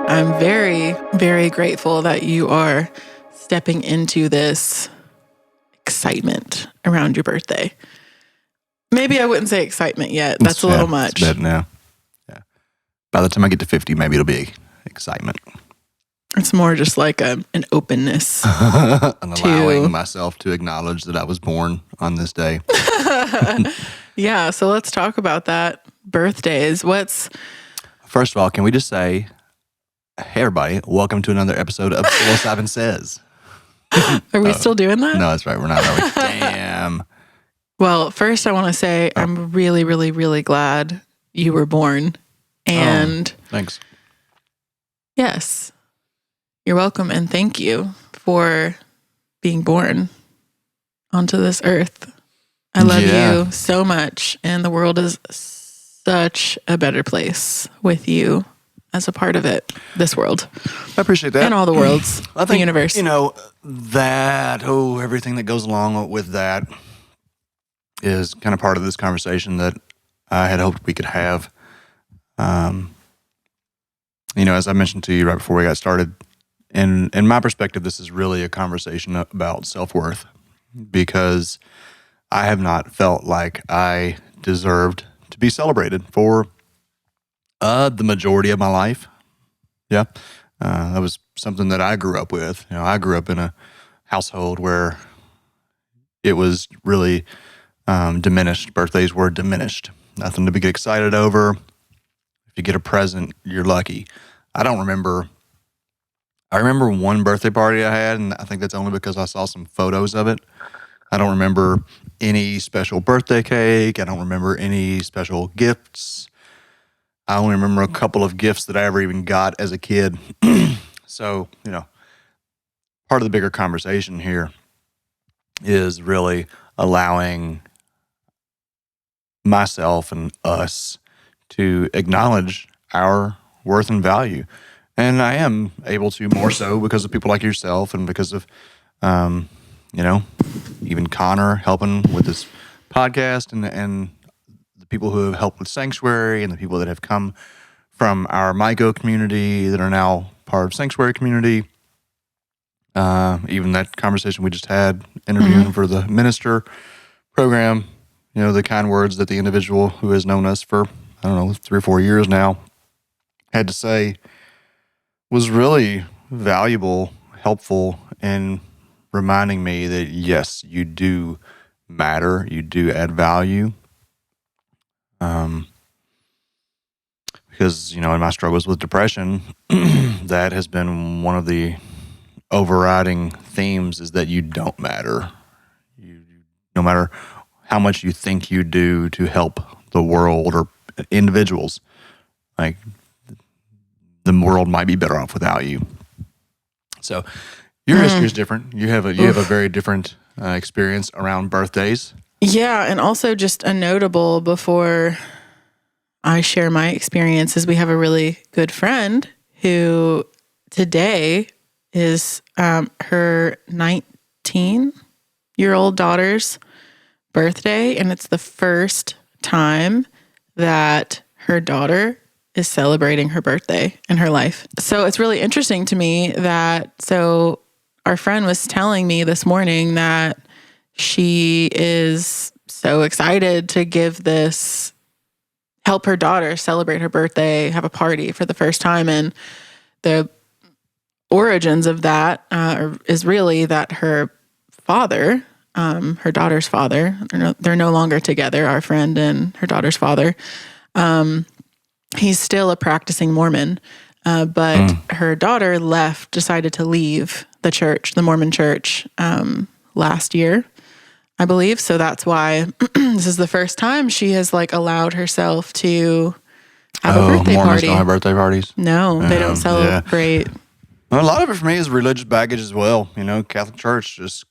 I'm very, very grateful that you are stepping into this excitement around your birthday. Maybe I wouldn't say excitement yet. That's a little much. It's now. Yeah. By the time I get to 50, maybe it'll be excitement. It's more just like an openness. And allowing myself to acknowledge that I was born on this day. Yeah, so let's talk about that. Birthdays. First of all, can we just say, hey everybody, welcome to another episode of Psilocybin Says. Are we still doing that? No, that's right. We're not. Are we? Damn. Well, first I want to say I'm really, really, really glad you were born. And thanks. Yes, you're welcome. And thank you for being born onto this earth. I love you so much. And the world is such a better place with you as a part of it, this world. I appreciate that. And all the worlds, the universe. You know, everything that goes along with that is kind of part of this conversation that I had hoped we could have. You know, as I mentioned to you right before we got started, in my perspective, this is really a conversation about self-worth, because I have not felt like I deserved to be celebrated for the majority of my life. Yeah. That was something that I grew up with. You know, I grew up in a household where it was really diminished. Birthdays were diminished. Nothing to be excited over. If you get a present, you're lucky. I remember one birthday party I had, and I think that's only because I saw some photos of it. I don't remember any special birthday cake. I don't remember any special gifts. I only remember a couple of gifts that I ever even got as a kid. So, you know, part of the bigger conversation here is really allowing myself and us to acknowledge our worth and value. And I am able to more so because of people like yourself and because of, you know, even Connor helping with this podcast and the people who have helped with Sanctuary and the people that have come from our MyGo community that are now part of Sanctuary community. Even that conversation we just had interviewing for the minister program, you know, the kind words that the individual who has known us for, 3 or 4 years now had to say was really valuable, helpful, and reminding me that, yes, you do matter, you do add value. Because, you know, in my struggles with depression, that has been one of the overriding themes, is that you don't matter. No matter how much you think you do to help the world or individuals, like, the world might be better off without you. So your history is different. You have a very different experience around birthdays. Yeah, and also just a notable before I share my experiences, we have a really good friend who today is her 19-year-old daughter's birthday, and it's the first time that her daughter is celebrating her birthday in her life. So it's really interesting to me that, so our friend was telling me this morning that she is so excited to help her daughter celebrate her birthday, have a party for the first time. And the origins of that is really that her father, her daughter's father, they're no longer together, our friend and her daughter's father. He's still a practicing Mormon, but her daughter decided to leave the church, the Mormon church, last year, I believe. So that's why this is the first time she has allowed herself to have a birthday Mormons party. Don't have birthday parties? No, they don't celebrate. Yeah. Well, a lot of it for me is religious baggage as well. You know, Catholic Church just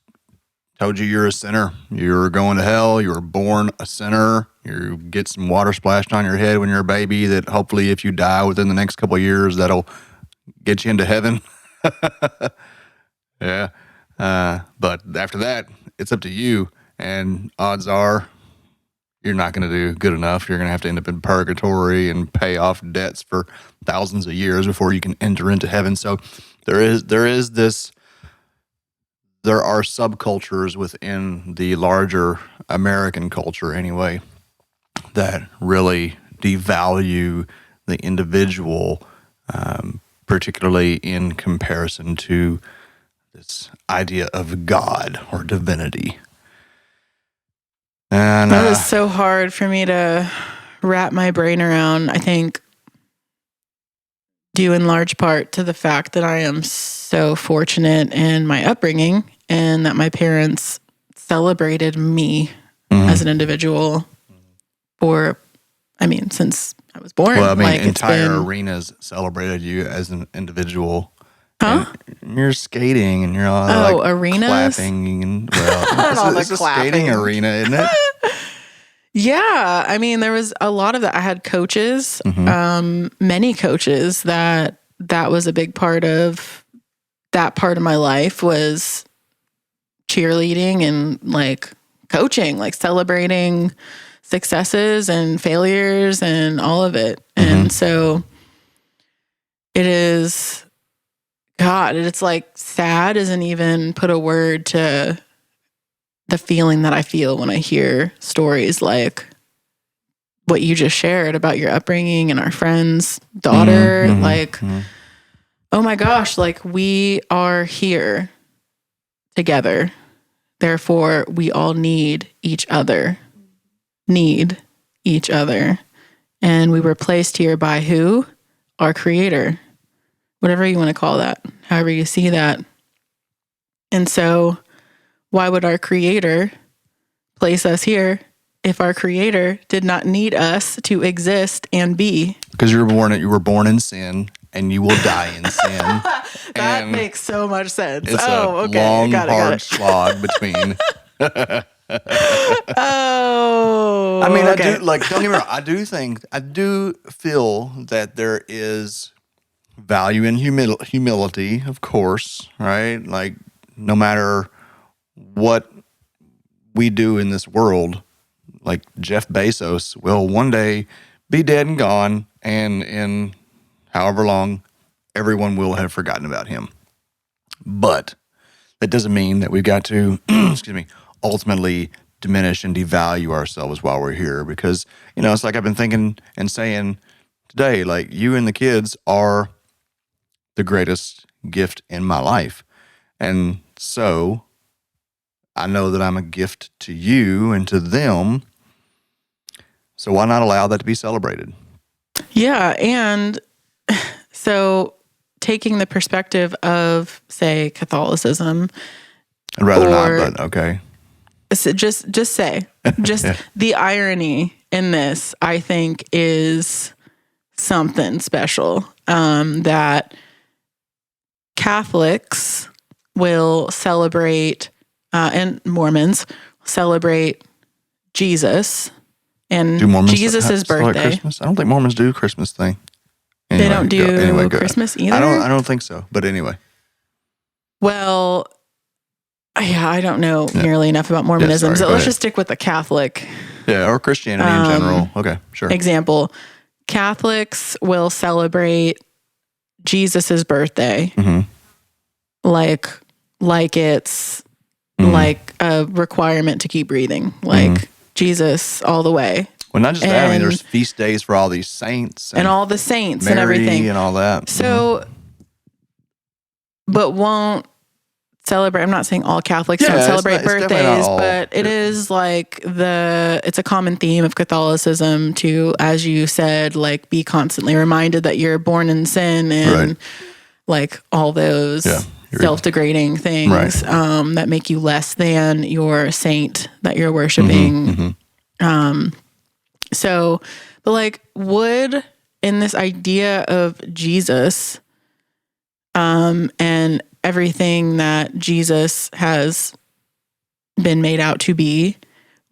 told you're a sinner. You're going to hell. You were born a sinner. You get some water splashed on your head when you're a baby that hopefully if you die within the next couple of years, that'll get you into heaven. Yeah. But after that, it's up to you. And odds are you're not going to do good enough. You're going to have to end up in purgatory and pay off debts for thousands of years before you can enter into heaven. So there are subcultures within the larger American culture anyway that really devalue the individual, particularly in comparison to this idea of God or divinity. And that was so hard for me to wrap my brain around. I think due in large part to the fact that I am so fortunate in my upbringing and that my parents celebrated me as an individual since I was born. Well, entire arenas celebrated you as an individual. Huh? And you're skating and you're all arenas? Clapping and it's a skating arena, isn't it? Yeah, there was a lot of that. I had coaches, many coaches that was a big part of that part of my life was cheerleading and like coaching, like celebrating successes and failures and all of it. And so it is, God, it's like sad isn't even put a word to the feeling that I feel when I hear stories like what you just shared about your upbringing and our friend's daughter. Oh my gosh, like we are here together. Therefore, we all need each other. And we were placed here by who? Our Creator. Whatever you want to call that, however you see that. And so why would our Creator place us here if our Creator did not need us to exist and be? Because you were born in sin and you will die in sin. That makes so much sense. It's long, hard slog between. Don't get me wrong. I do feel that there is value in humility, of course, right? Like, no matter what we do in this world, like Jeff Bezos will one day be dead and gone, and in however long, everyone will have forgotten about him. But that doesn't mean that we've got to, ultimately diminish and devalue ourselves while we're here. Because, it's like I've been thinking and saying today, like, you and the kids are the greatest gift in my life. And so I know that I'm a gift to you and to them. So why not allow that to be celebrated? Yeah. And so taking the perspective of, say, Catholicism. I'd rather not, but okay. So just the irony in this, I think, is something special, that Catholics will celebrate, and Mormons celebrate Jesus and Jesus' birthday. Christmas? I don't think Mormons do a Christmas thing. Anyway, they don't do Christmas either? I don't think so, but anyway. Well, yeah, I don't know nearly enough about Mormonism, so let's just stick with the Catholic. Yeah, or Christianity in general. Okay, sure. Example, Catholics will celebrate Jesus' birthday like it's like a requirement to keep breathing, like Jesus all the way. Well, not just that. There's feast days for all these saints. And all the saints Mary and everything. And all that. So, but won't celebrate. I'm not saying all Catholics don't celebrate birthdays, but it is like it's a common theme of Catholicism to, as you said, like be constantly reminded that you're born in sin and like all those self-degrading things that make you less than your saint that you're worshiping. So, but like, would in this idea of Jesus, and everything that Jesus has been made out to be,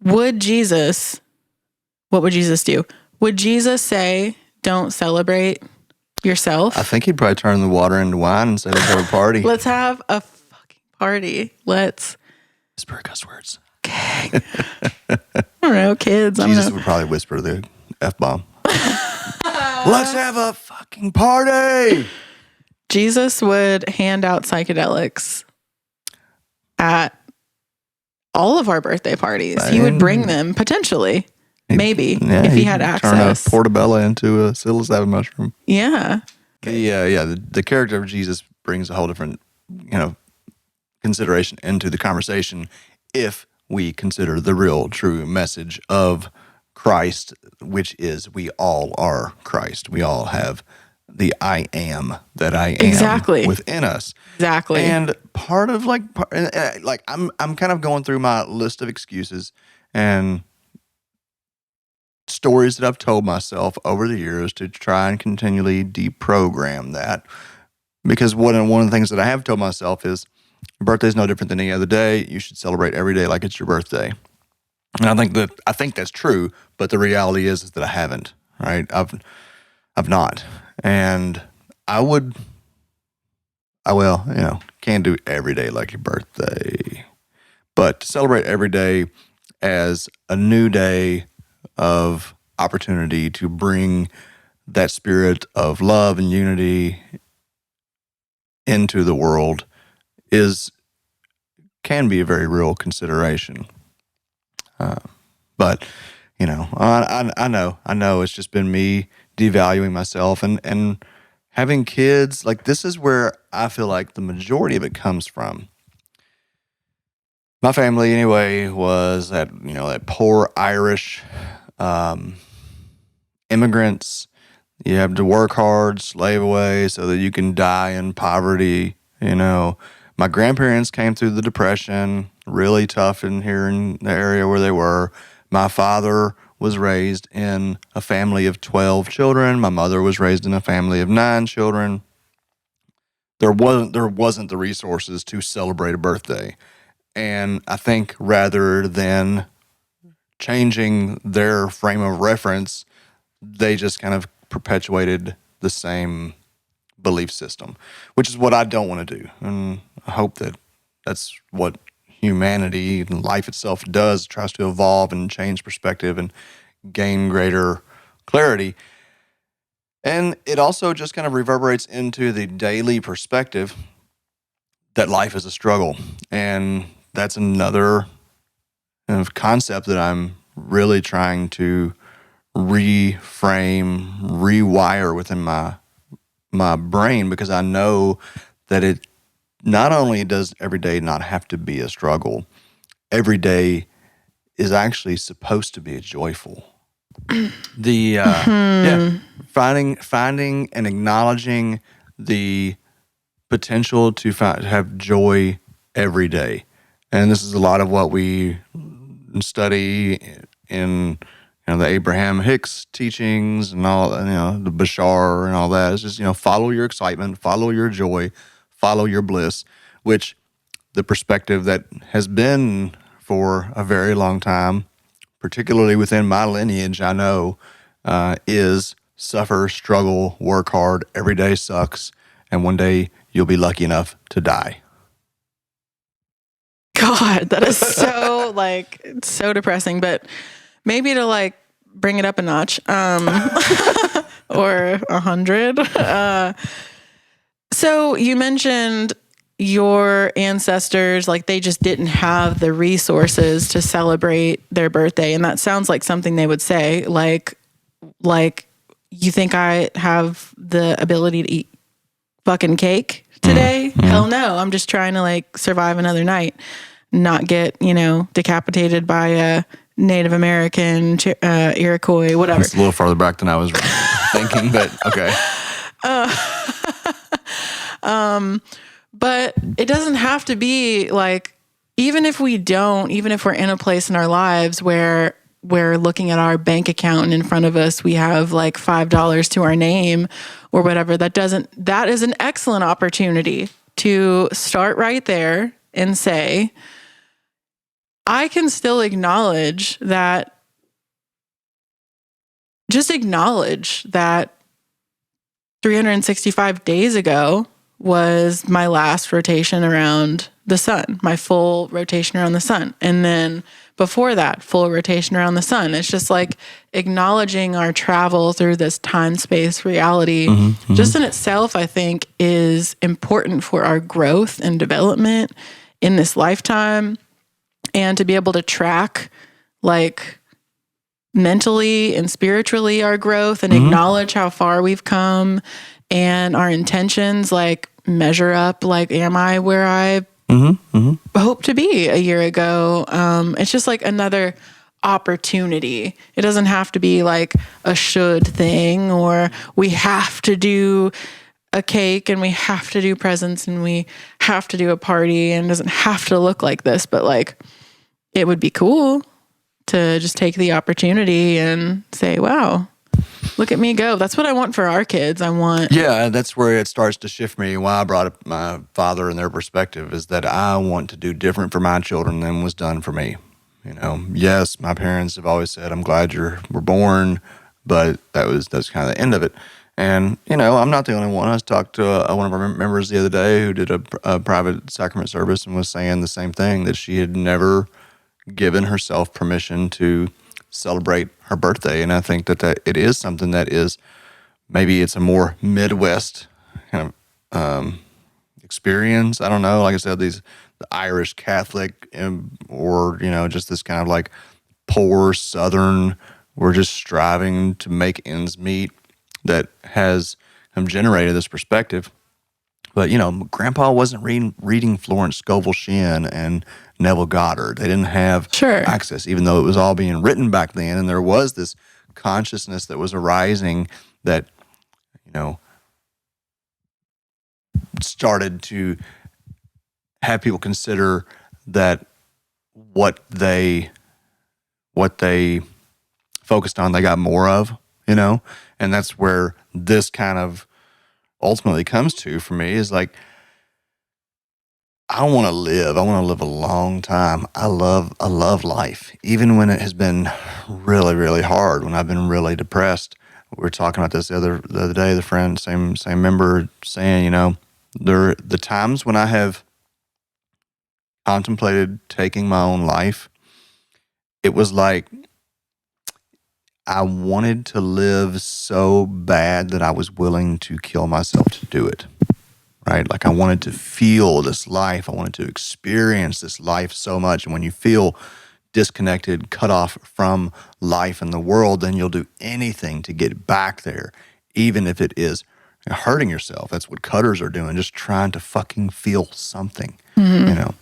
what would Jesus do? Would Jesus say, don't celebrate yourself? I think he'd probably turn the water into wine and say, let's have a party. Let's have a fucking party. Let's whisper cuss words. Okay. I don't know, kids. Jesus would probably whisper the F-bomb. Let's have a fucking party. Jesus would hand out psychedelics at all of our birthday parties. He would bring them, potentially, maybe, if he had access. Turn a portobello into a psilocybin mushroom. Yeah. The character of Jesus brings a whole different, consideration into the conversation if we consider the real, true message of Christ, which is we all are Christ. We all have the I am that I am within us. Exactly. And part of I'm kind of going through my list of excuses and stories that I've told myself over the years to try and continually deprogram that. Because one of the things that I have told myself is your birthday is no different than any other day. You should celebrate every day like it's your birthday. And I think that's true, but the reality is that I haven't, right? I've not. And I will, can't do every day like your birthday. But to celebrate every day as a new day of opportunity to bring that spirit of love and unity into the world can be a very real consideration. But I know it's just been me devaluing myself and having kids. Like, this is where I feel like the majority of it comes from. My family, anyway, was that poor Irish immigrants. You have to work hard, slave away so that you can die in poverty. My grandparents came through the Depression, really tough here in the area where they were. My father was raised in a family of 12 children. My mother was raised in a family of 9 children. There wasn't the resources to celebrate a birthday. And I think rather than changing their frame of reference, they just kind of perpetuated the same belief system, which is what I don't want to do. And I hope that that's what humanity and life itself does, tries to evolve and change perspective and gain greater clarity. And it also just kind of reverberates into the daily perspective that life is a struggle. And that's another kind of concept that I'm really trying to reframe, rewire within my brain, because I know that it not only does every day not have to be a struggle, every day is actually supposed to be joyful. Finding and acknowledging the potential to have joy every day. And this is a lot of what we study in the Abraham Hicks teachings and all, the Bashar and all that. It's just, follow your excitement, follow your joy, follow your bliss, which the perspective that has been for a very long time, particularly within my lineage, I know, is suffer, struggle, work hard, every day sucks, and one day you'll be lucky enough to die. God, that is so so depressing, but maybe to bring it up a notch, or 100. So you mentioned your ancestors, they just didn't have the resources to celebrate their birthday. And that sounds like something they would say, like, you think I have the ability to eat fucking cake today? Mm-hmm. Hell no. I'm just trying to survive another night, not get, decapitated by a Native American, Iroquois, whatever. It's a little farther back than I was thinking, but okay. But it doesn't have to be even if we're in a place in our lives where we're looking at our bank account and in front of us, we have $5 to our name or whatever, that is an excellent opportunity to start right there and say, I can still acknowledge that 365 days ago was my last rotation around the sun, my full rotation around the sun. And then before that, full rotation around the sun. It's just like acknowledging our travel through this time-space reality just in itself, I think, is important for our growth and development in this lifetime. And to be able to track like mentally and spiritually our growth and acknowledge how far we've come and our intentions like measure up, like, am I where I hope to be a year ago? It's just like another opportunity. It doesn't have to be like a should thing, or we have to do a cake and we have to do presents and we have to do a party, and it doesn't have to look like this, but like it would be cool to just take the opportunity and say, wow, look at me go. That's what I want for our kids. Yeah, that's where it starts to shift me. Why I brought up my father and their perspective is that I want to do different for my children than was done for me. You know, yes, my parents have always said, I'm glad you were born, but that's kind of the end of it. And, you know, I'm not the only one. I talked to one of our members the other day who did a private sacrament service and was saying the same thing, that she had never given herself permission to celebrate her birthday. And I think that it is something that is, maybe it's a more Midwest kind of experience. I don't know. Like I said, the Irish Catholic, or, you know, just this kind of like poor Southern, we're just striving to make ends meet, that has generated this perspective. But, you know, Grandpa wasn't reading Florence Scovel Shinn and Neville Goddard. They didn't have access, even though it was all being written back then. And there was this consciousness that was arising that, you know, started to have people consider that what they focused on, they got more of, you know? And that's where this kind of ultimately comes to for me, is like, I want to live a long time. I love life, even when it has been really, really hard, when I've been really depressed. We were talking about this the other day, the friend, same member, saying, you know, the times when I have contemplated taking my own life, it was like I wanted to live so bad that I was willing to kill myself to do it. Right? Like I wanted to feel this life. I wanted to experience this life so much. And when you feel disconnected, cut off from life and the world, then you'll do anything to get back there, even if it is hurting yourself. That's what cutters are doing, just trying to fucking feel something, you know?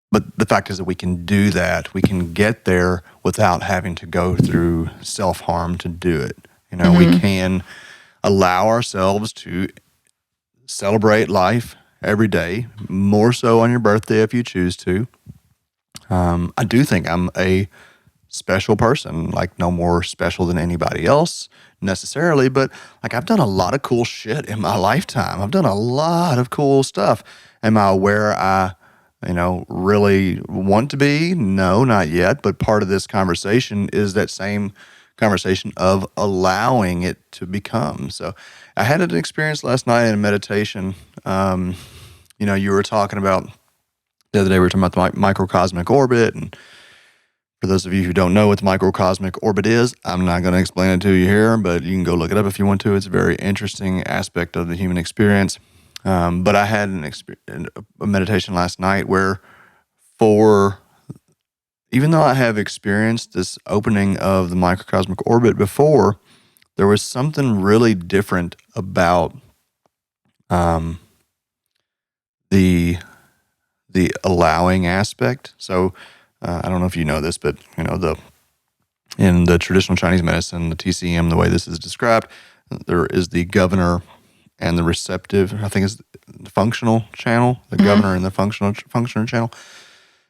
But the fact is that we can do that. We can get there without having to go through self-harm to do it. You know, we can allow ourselves to celebrate life every day, more so on your birthday if you choose to. I do think I'm a special person, like no more special than anybody else necessarily, but like I've done a lot of cool shit in my lifetime. I've done a lot of cool stuff. Am I where I, you know, really want to be? No, not yet. But part of this conversation is that same conversation of allowing it to become. So I had an experience last night in meditation. You know, you were talking about, the other day we were talking about the microcosmic orbit. And for those of you who don't know what the microcosmic orbit is, I'm not going to explain it to you here, but you can go look it up if you want to. It's a very interesting aspect of the human experience. But I had a meditation last night where, even though I have experienced this opening of the microcosmic orbit before, there was something really different about the allowing aspect. So I don't know if you know this, but you know, in the traditional Chinese medicine, the TCM, the way this is described, there is the governor and the receptive, I think it's the functional channel, the governor and the functional channel.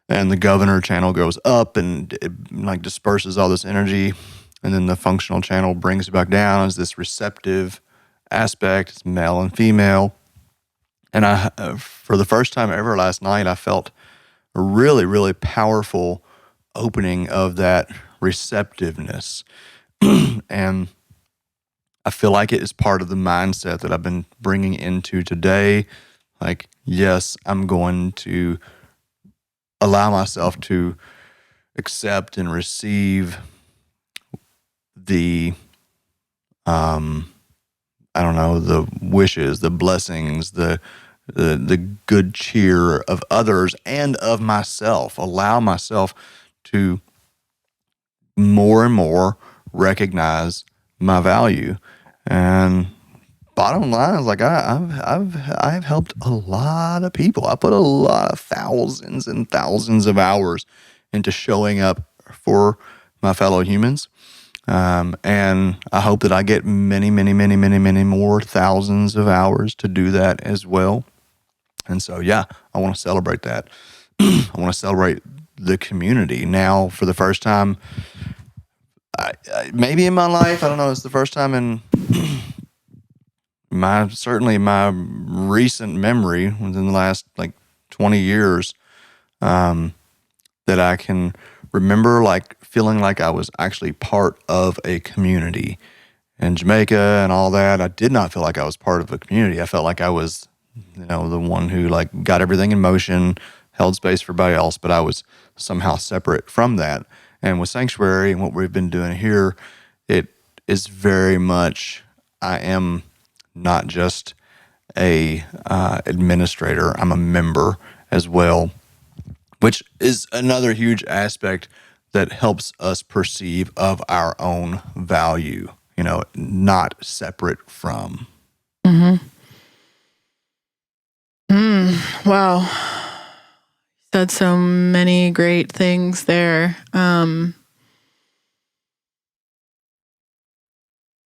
And the governor channel goes up and it like disperses all this energy. And then the functional channel brings it back down as this receptive aspect. It's male and female. And I, for the first time ever last night, I felt a really, really powerful opening of that receptiveness. And I feel like it is part of the mindset that I've been bringing into today. Like, yes, I'm going to allow myself to accept and receive the, I don't know, the wishes, the blessings, the good cheer of others and of myself. Allow myself to more and more recognize my value. And bottom line is, like, I've helped a lot of people. I put a lot of thousands and thousands of hours into showing up for my fellow humans. And I hope that I get many, many, many, many, many more thousands of hours to do that as well. And so, yeah, I want to celebrate that. I want to celebrate the community now for the first time. Maybe in my life, I don't know. It's the first time in certainly my recent memory within the last 20 years, that I can remember feeling like I was actually part of a community. In Jamaica and all that, I did not feel like I was part of a community. I felt like I was, the one who got everything in motion, held space for everybody else, but I was somehow separate from that. And with Sanctuary and what we've been doing here, it is very much, I am not just a administrator, I'm a member as well, which is another huge aspect that helps us perceive of our own value, not separate from. Mm-hmm. Wow. Said so many great things there.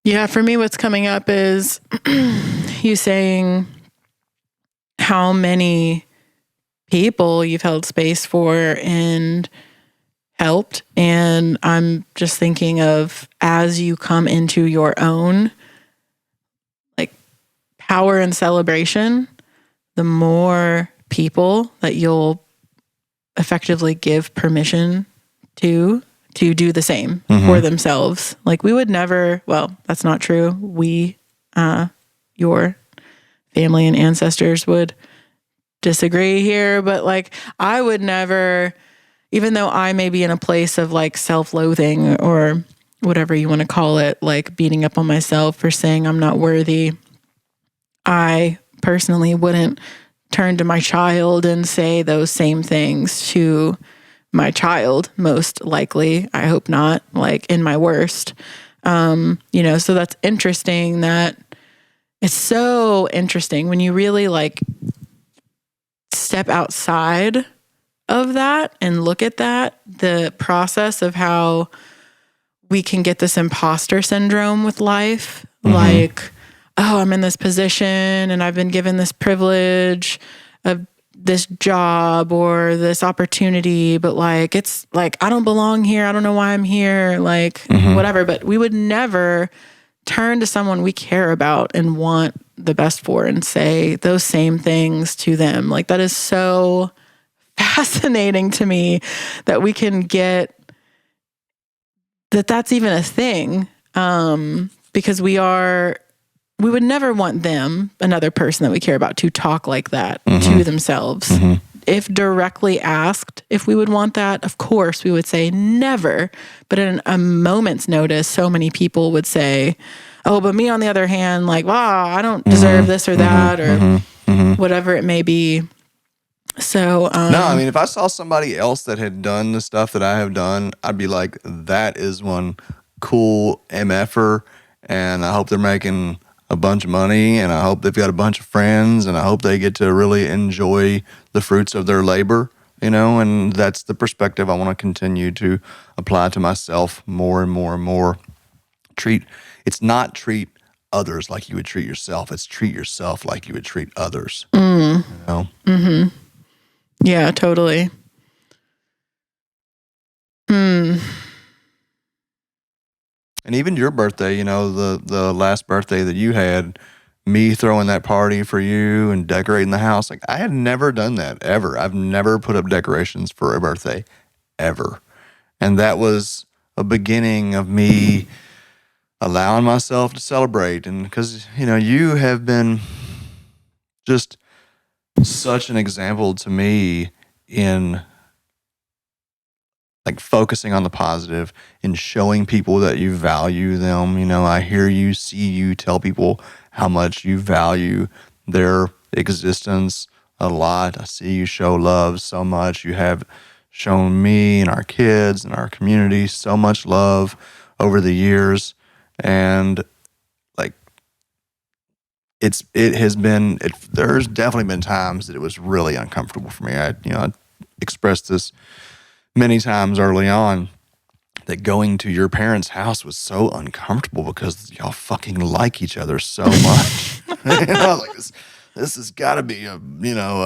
Yeah, for me, what's coming up is you saying how many people you've held space for and helped. And I'm just thinking of, as you come into your own power and celebration, the more people that you'll effectively give permission to do the same for themselves. We would never, well, that's not true. We, your family and ancestors would disagree here, but I would never, even though I may be in a place of self-loathing or whatever you want to call it, beating up on myself for saying I'm not worthy, I personally wouldn't turn to my child and say those same things to my child, most likely. I hope not, in my worst. So that's interesting. That it's so interesting when you really step outside of that and look at that, the process of how we can get this imposter syndrome with life. Oh, I'm in this position and I've been given this privilege of this job or this opportunity, but it's I don't belong here. I don't know why I'm here, whatever. But we would never turn to someone we care about and want the best for and say those same things to them. That is so fascinating to me that we can get that's even a thing, because we would never want them, another person that we care about, to talk like that to themselves. If directly asked if we would want that, of course we would say never. But in a moment's notice, so many people would say, oh, but me on the other hand, wow, I don't deserve this or that or whatever it may be. So, no, I mean, if I saw somebody else that had done the stuff that I have done, I'd be like, that is one cool MFer, and I hope they're making a bunch of money, and I hope they've got a bunch of friends, and I hope they get to really enjoy the fruits of their labor, and that's the perspective I want to continue to apply to myself more and more and more. It's not treat others like you would treat yourself. It's treat yourself like you would treat others. Yeah, totally. And even your birthday, the last birthday that you had, me throwing that party for you and decorating the house, I had never done that, ever. I've never put up decorations for a birthday, ever. And that was a beginning of me allowing myself to celebrate. And because, you have been just such an example to me in like focusing on the positive and showing people that you value them. I hear you, see you, tell people how much you value their existence a lot. I see you show love so much. You have shown me and our kids and our community so much love over the years. And like, there's definitely been times that it was really uncomfortable for me. I expressed this many times early on, that going to your parents' house was so uncomfortable because y'all fucking like each other so much. I was like, this has got to be a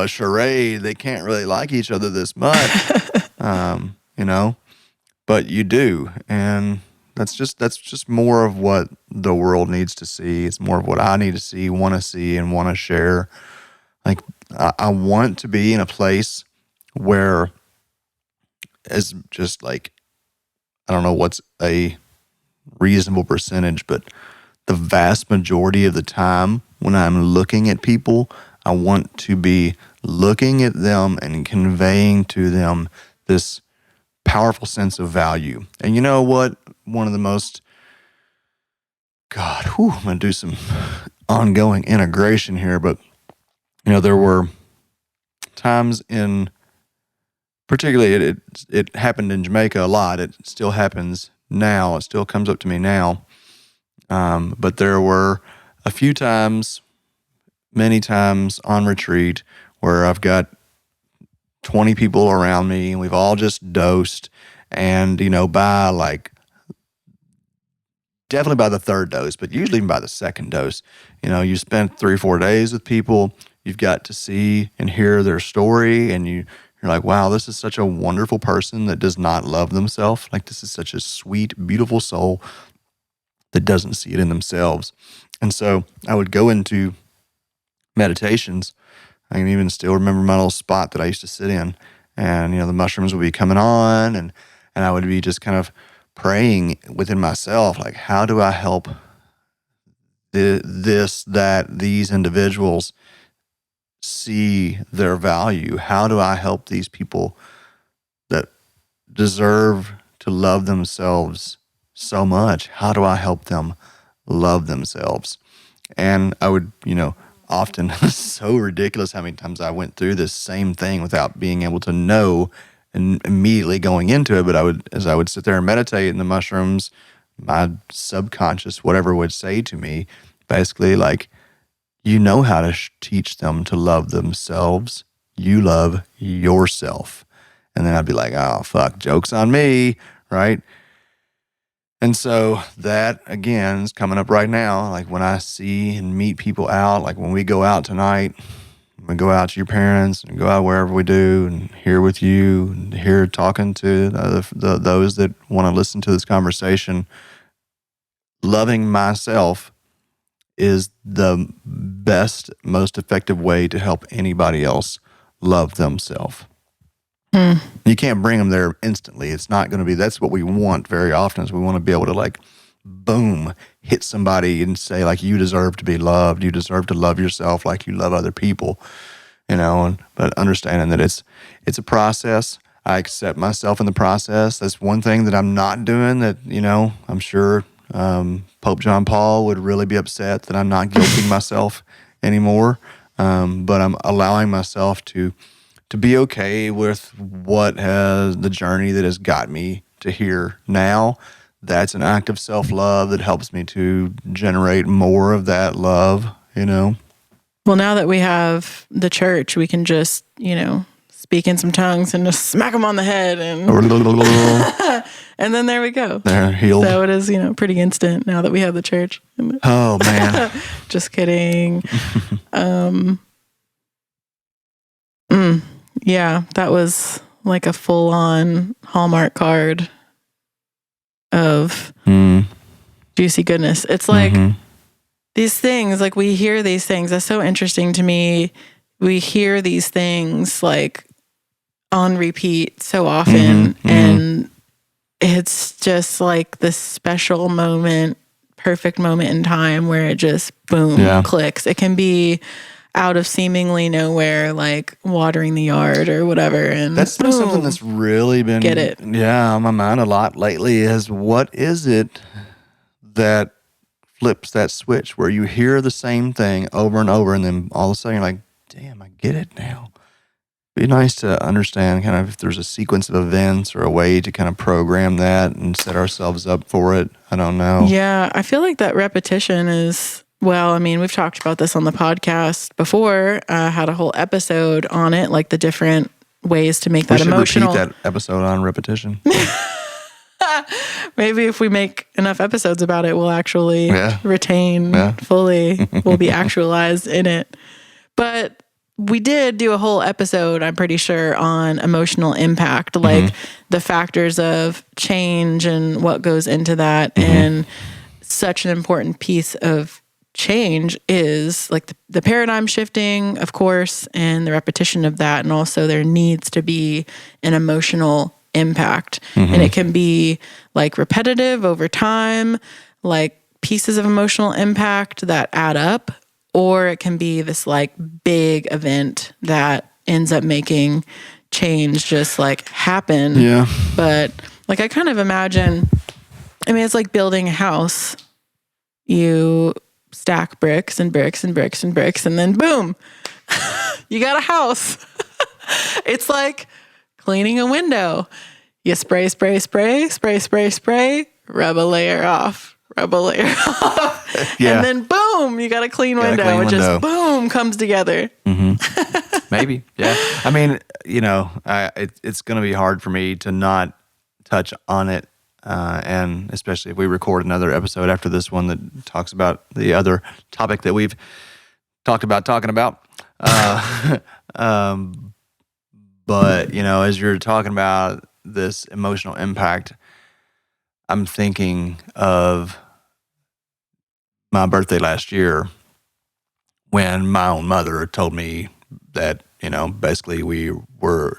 charade. They can't really like each other this much, but you do. And that's just more of what the world needs to see. It's more of what I need to see, want to see, and want to share. Like, I want to be in a place where, as just like, I don't know what's a reasonable percentage, but the vast majority of the time when I'm looking at people, I want to be looking at them and conveying to them this powerful sense of value. And you know what? One of the most, I'm going to do some ongoing integration here, but there were times particularly it happened in Jamaica a lot. It still happens now. It still comes up to me now. But there were a few times, many times on retreat where I've got 20 people around me and we've all just dosed. And, definitely by the third dose, but usually even by the second dose, you spent 3 or 4 days with people. You've got to see and hear their story, and you're like, wow, this is such a wonderful person that does not love themselves. Like, this is such a sweet, beautiful soul that doesn't see it in themselves. And so I would go into meditations. I can even still remember my little spot that I used to sit in, and, the mushrooms would be coming on, and I would be just kind of praying within myself, like, how do I help these individuals see their value? How do I help these people that deserve to love themselves so much? How do I help them love themselves? And I would, often, so ridiculous how many times I went through this same thing without being able to know and immediately going into it. But as I would sit there and meditate in the mushrooms, my subconscious, whatever, would say to me, basically like, you know how to teach them to love themselves. You love yourself. And then I'd be like, oh, fuck, joke's on me, right? And so that, again, is coming up right now. Like, when I see and meet people out, like when we go out tonight, we go out to your parents and go out wherever we do, and here with you, and here talking to those that want to listen to this conversation. Loving myself is the best, most effective way to help anybody else love themselves. You can't bring them there instantly. It's not going to be, that's what we want very often, is we want to be able to, like, boom, hit somebody and say, like, you deserve to be loved. You deserve to love yourself like you love other people, but understanding that it's a process. I accept myself in the process. That's one thing that I'm not doing that, I'm sure Pope John Paul would really be upset that I'm not guilting myself anymore. But I'm allowing myself to be okay with the journey that has got me to here now. That's an act of self-love that helps me to generate more of that love, Well, now that we have the church, we can just, speak in some tongues and just smack them on the head, and and then there we go. They're healed. So it is, pretty instant now that we have the church. Oh, man. Just kidding. Yeah, that was like a full-on Hallmark card of juicy goodness. It's like these things, like, we hear these things. That's so interesting to me. We hear these things like on repeat so often, and it's just like this special moment perfect moment in time where it just boom clicks. It can be out of seemingly nowhere, like watering the yard or whatever. And that's been something that's really been on my mind a lot lately is what is it that flips that switch where you hear the same thing over and over and then all of a sudden you're like, damn, I get it now. It'd be nice to understand kind of if there's a sequence of events or a way to kind of program that and set ourselves up for it. I don't know. Yeah, I feel like that repetition is, well, I mean, we've talked about this on the podcast before. Had a whole episode on it, like the different ways to make that emotional. We should repeat that episode on repetition. Maybe if we make enough episodes about it, we'll actually retain fully. We'll be actualized in it. But we did do a whole episode, I'm pretty sure, on emotional impact, like the factors of change and what goes into that. And such an important piece of change is like the paradigm shifting, of course, and the repetition of that. And also there needs to be an emotional impact. And it can be like repetitive over time, like pieces of emotional impact that add up, or it can be this like big event that ends up making change just like happen. Yeah. But like I kind of imagine, I mean, it's like building a house. You stack bricks and bricks and bricks and bricks, and then boom, you got a house. It's like cleaning a window. You spray, spray, spray, spray, spray, spray, rub a layer off, rub a layer off. And then boom, you got a clean window. It just boom comes together. Maybe. Yeah. I mean, you know, it's going to be hard for me to not touch on it. And especially if we record another episode after this one that talks about the other topic that we've talked about talking about. But, you know, as you're talking about this emotional impact, I'm thinking of my birthday last year when my own mother told me that, you know, basically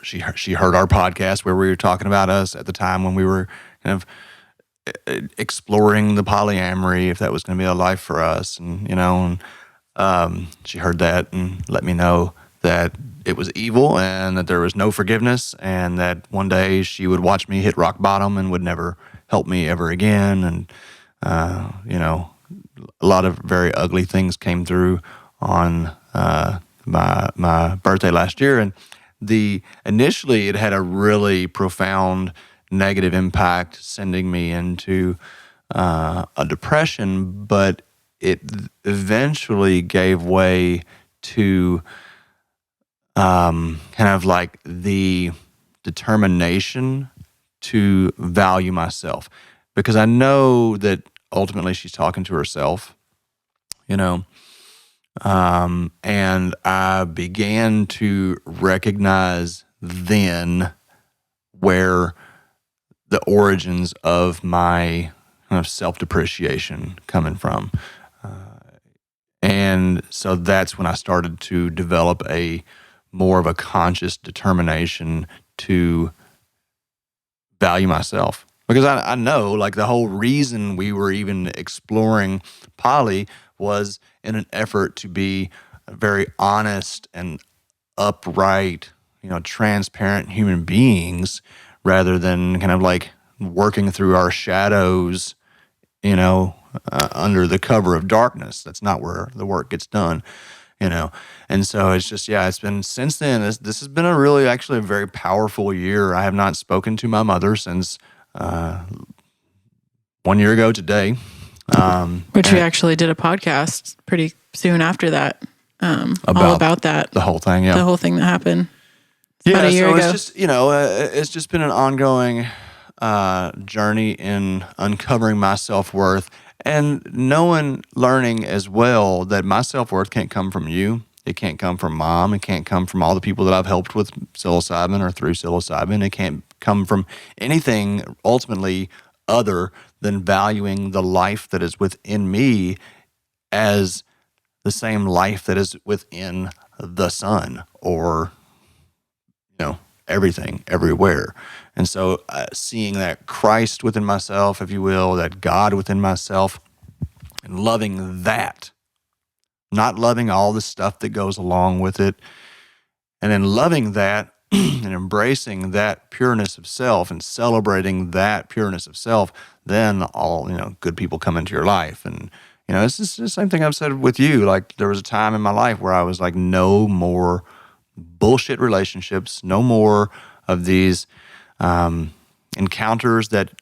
she heard our podcast where we were talking about us at the time when we were kind of exploring the polyamory, if that was going to be a life for us. And, you know, and she heard that and let me know that it was evil and that there was no forgiveness and that one day she would watch me hit rock bottom and would never help me ever again. And, you know, a lot of very ugly things came through on my birthday last year. And initially it had a really profound negative impact, sending me into a depression, but it eventually gave way to kind of like the determination to value myself, because I know that ultimately she's talking to herself, you know, and I began to recognize then where the origins of my kind of self-depreciation coming from. And so that's when I started to develop more of a conscious determination to value myself. Because I know, like, the whole reason we were even exploring poly was in an effort to be very honest and upright, you know, transparent human beings, rather than kind of like working through our shadows, you know, under the cover of darkness. That's not where the work gets done, you know. And so it's just, it's been since then, this has been actually a very powerful year. I have not spoken to my mother since 1 year ago today. Which we actually did a podcast pretty soon after that, all about that. The whole thing, the whole thing that happened. About a year ago. It's just, you know, it's just been an ongoing journey in uncovering my self-worth and learning as well that my self-worth can't come from you. It can't come from mom. It can't come from all the people that I've helped with psilocybin or through psilocybin. It can't come from anything ultimately other than valuing the life that is within me as the same life that is within the sun, or, you know, everything, everywhere. And so seeing that Christ within myself, if you will, that God within myself, and loving that, not loving all the stuff that goes along with it, and then loving that and embracing that pureness of self and celebrating that pureness of self, then all, good people come into your life. And, it's just the same thing I've said with you. Like, there was a time in my life where I was like, no more bullshit relationships, no more of these encounters that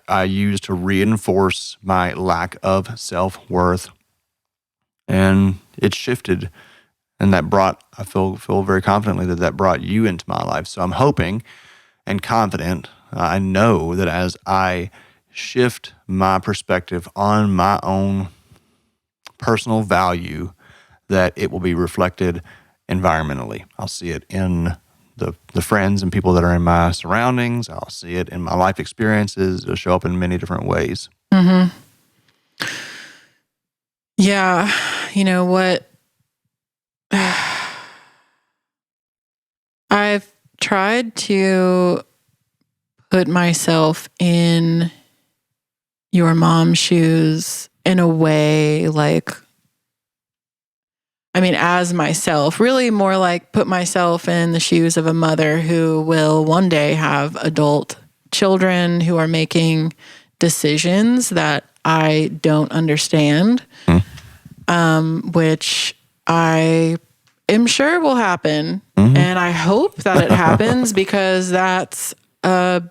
I use to reinforce my lack of self-worth. And it shifted. And that I feel very confidently that brought you into my life. So I'm hoping and confident, I know that as I shift my perspective on my own personal value, that it will be reflected environmentally. I'll see it in the friends and people that are in my surroundings. I'll see it in my life experiences. It'll show up in many different ways. Mm-hmm. Yeah. You know what? I've tried to put myself in your mom's shoes in a way as myself, really more like put myself in the shoes of a mother who will one day have adult children who are making decisions that I don't understand, which I am sure will happen. Mm-hmm. And I hope that it happens because that's a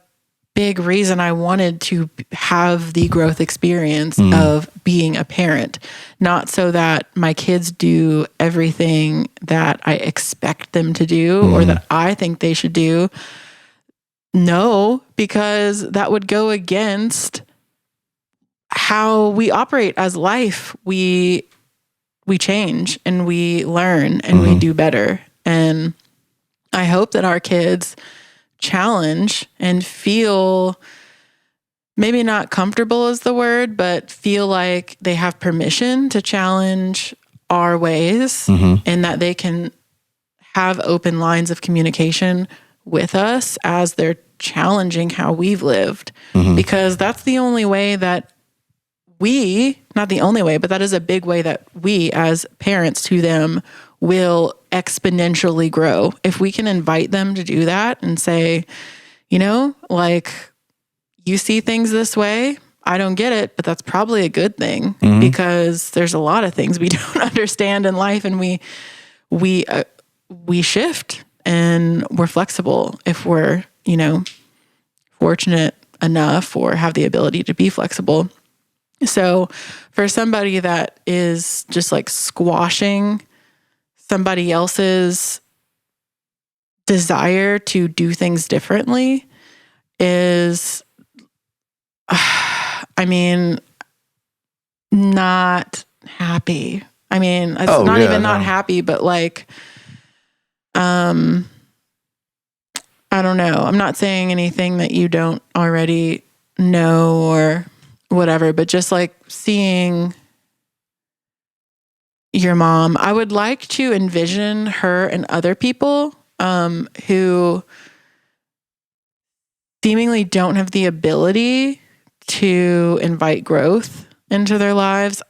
big reason I wanted to have the growth experience of being a parent. Not so that my kids do everything that I expect them to do or that I think they should do. No, because that would go against how we operate as life. We change and we learn and we do better. And I hope that our kids challenge and feel, maybe not comfortable is the word, but feel like they have permission to challenge our ways and that they can have open lines of communication with us as they're challenging how we've lived. Because that's the only way that not the only way, but that is a big way that we as parents to them will exponentially grow. If we can invite them to do that and say, you see things this way, I don't get it, but that's probably a good thing because there's a lot of things we don't understand in life, and we shift and we're flexible if we're, fortunate enough or have the ability to be flexible. So for somebody that is just like squashing somebody else's desire to do things differently is, not happy. It's not even not happy, but I don't know. I'm not saying anything that you don't already know or whatever, but just seeing your mom, I would like to envision her and other people who seemingly don't have the ability to invite growth into their lives.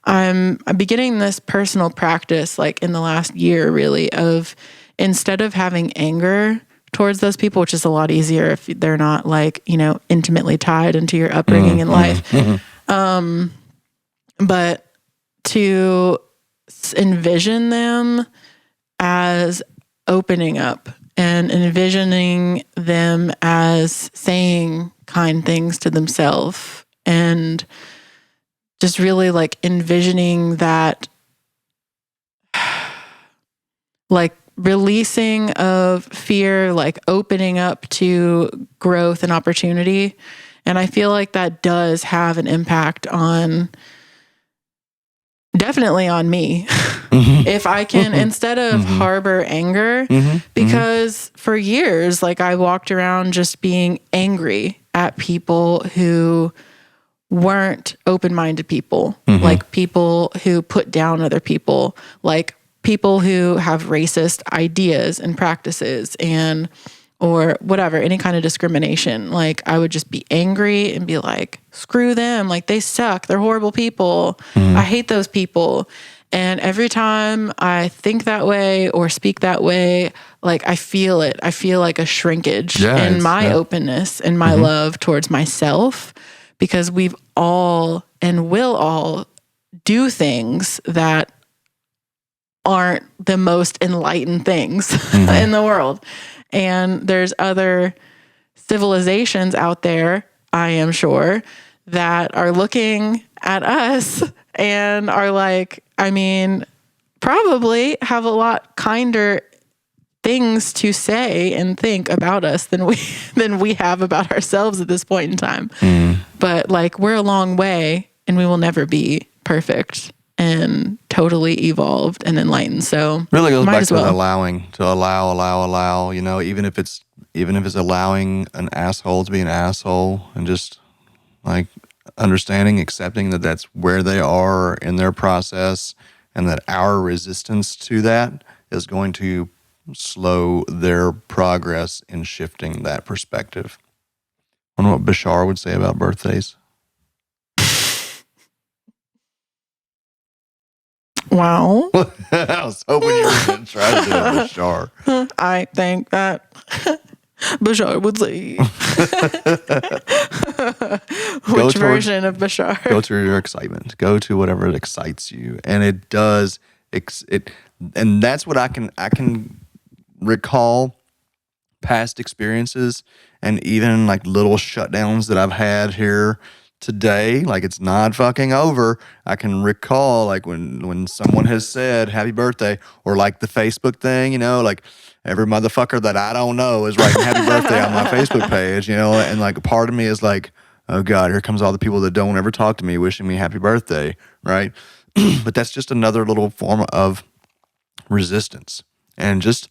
I'm beginning this personal practice in the last year, really, of instead of having anger towards those people, which is a lot easier if they're not intimately tied into your upbringing in life. But to envision them as opening up and envisioning them as saying kind things to themselves and just really envisioning that releasing of fear, opening up to growth and opportunity. And I feel like that does have an impact definitely on me. If I can, instead of harbor anger, because for years, I walked around just being angry at people who weren't open-minded people, people who put down other people, people who have racist ideas and practices and or whatever, any kind of discrimination. Like I would just be angry and be like, screw them. Like they suck. They're horrible people. I hate those people. And every time I think that way or speak that way, like I feel it. I feel like a shrinkage in my openness and my love towards myself, because we've all and will all do things that aren't the most enlightened things in the world. And there's other civilizations out there, I am sure, that are looking at us and are like, I mean, probably have a lot kinder things to say and think about us than we have about ourselves at this point in time. But like we're a long way and we will never be perfect and totally evolved and enlightened. So really goes back to allowing, to allow, you know, even if it's allowing an asshole to be an asshole, and just like understanding, accepting that that's where they are in their process, and that our resistance to that is going to slow their progress in shifting that perspective. I wonder what Bashar would say about birthdays. Wow. I was hoping you were going to try to do a Bashar. I think that Bashar would say. Which version of Bashar? Go to your excitement. Go to whatever excites you. And it does, and that's what I can recall past experiences, and even like little shutdowns that I've had here today. Like it's not fucking over. I can recall like when someone has said happy birthday, or like the Facebook thing, you know, like every motherfucker that I don't know is writing happy birthday on my Facebook page, you know, and like a part of me is like, oh God, here comes all the people that don't ever talk to me wishing me happy birthday, right? But that's just another little form of resistance, and just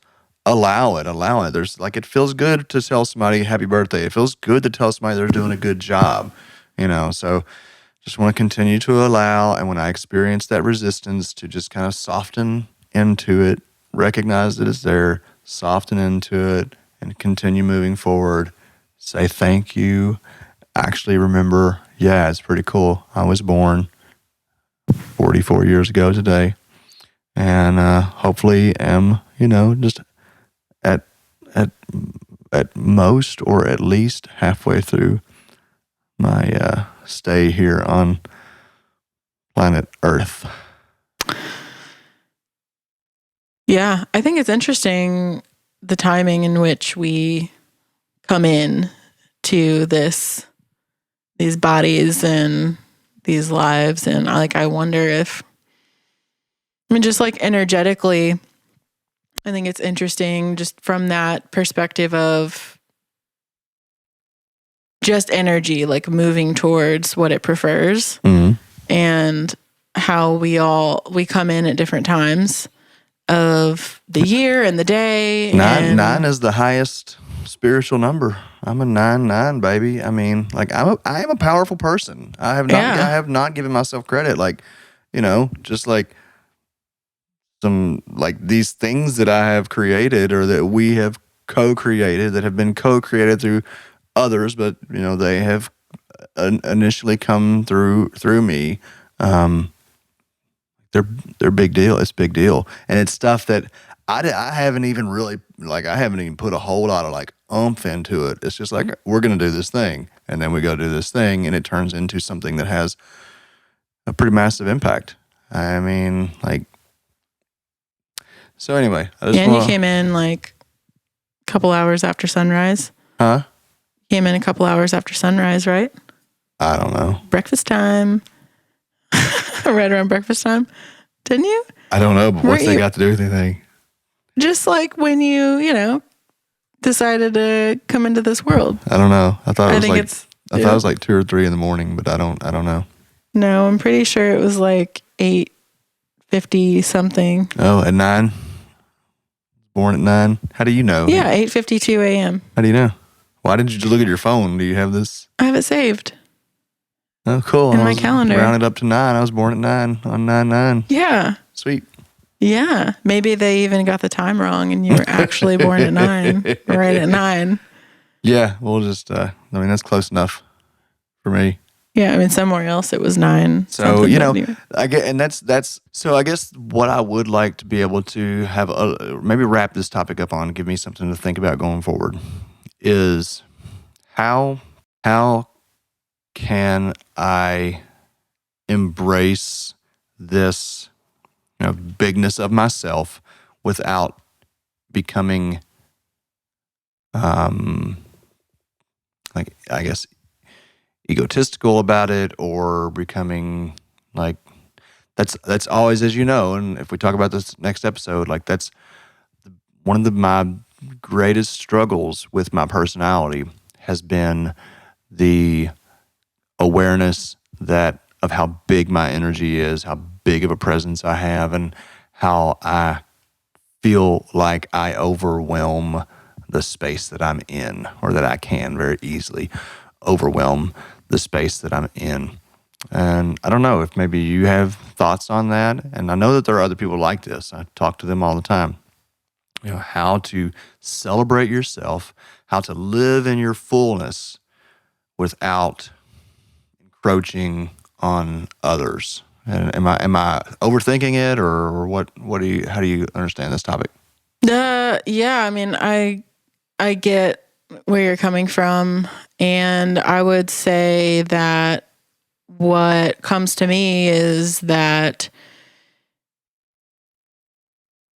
allow it. There's like, it feels good to tell somebody happy birthday. It feels good to tell somebody they're doing a good job, you know? So just want to continue to allow. And when I experience that resistance, to just kind of soften into it, recognize that it's there, soften into it, and continue moving forward. Say thank you. Actually remember, yeah, it's pretty cool. I was born 44 years ago today, and hopefully am, you know, just at most, or at least halfway through my stay here on planet Earth. Yeah, I think it's interesting the timing in which we come in to these bodies and these lives, and I wonder if, I mean, just like energetically, I think it's interesting just from that perspective of just energy, like moving towards what it prefers, and how we come in at different times of the year and the day. Nine is the highest spiritual number. I'm a 9/9, baby. I mean, like I am a powerful person. I have not given myself credit. Like, you know, just like some, like these things that I have created, or that we have co-created, that have been co-created through others, but you know, they have initially come through me. They're big deal. It's big deal, and it's stuff that I haven't even really, like, I haven't even put a whole lot of like oomph into it. It's just like, we're gonna do this thing, and then we go do this thing, and it turns into something that has a pretty massive impact. I mean, like, so anyway. You came in like a couple hours after sunrise. Huh? Came in a couple hours after sunrise, right? I don't know. Breakfast time. Right around breakfast time. Didn't you? I don't know, but what's they got to do with anything? Just like when you decided to come into this world. I don't know. I thought it was like 2 or 3 in the morning, but I don't know. No, I'm pretty sure it was like 8:50 something. Oh, at 9? Born at 9? How do you know? Yeah, 8:52 a.m. How do you know? Why didn't you look at your phone? Do you have this? I have it saved. Oh, cool. In my calendar. Rounded up to 9. I was born at 9 on 9/9. Yeah. Sweet. Yeah. Maybe they even got the time wrong and you were actually born at 9, right at 9. Yeah, we'll just, that's close enough for me. Yeah, I mean, somewhere else it was 9. So, I get, and that's, so I guess what I would like to be able to have, maybe wrap this topic up on, give me something to think about going forward, is how can I embrace this, bigness of myself without becoming, like, I guess, egotistical about it, or becoming like, that's always, as you know, and if we talk about this next episode, like that's one of my greatest struggles with my personality has been the awareness that of how big my energy is, how big of a presence I have, and how I feel like I overwhelm the space that I'm in, or that I can very easily overwhelm the space that I'm in. And I don't know if maybe you have thoughts on that. And I know that there are other people like this. I talk to them all the time. How to celebrate yourself, how to live in your fullness without encroaching on others. And am I overthinking it, or what? How do you understand this topic? Yeah, I mean, I get where you're coming from, and I would say that what comes to me is that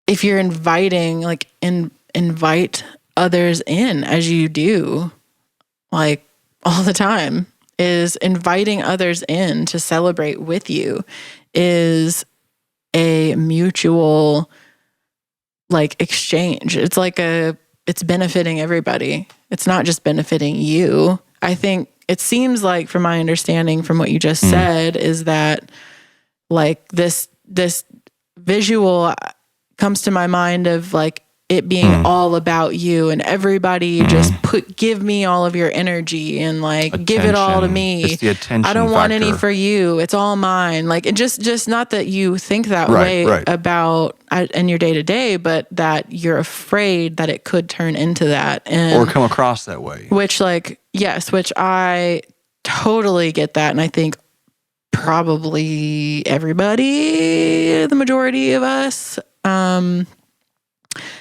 if you're inviting, like, invite others in, as you do, like, all the time, is inviting others in to celebrate with you is a mutual, like, exchange. It's like it's benefiting everybody. It's not just benefiting you. I think it seems like, from my understanding from what you just said, is that, like, this visual comes to my mind of, like, it being all about you, and everybody just give me all of your energy, and, like, attention. Give it all to me. It's the attention I don't want factor. any for you. It's all mine. Like, it just not that you think that way about in your day to day, but that you're afraid that it could turn into that, or come across that way. Which, like, yes, which I totally get that, and I think probably everybody, the majority of us,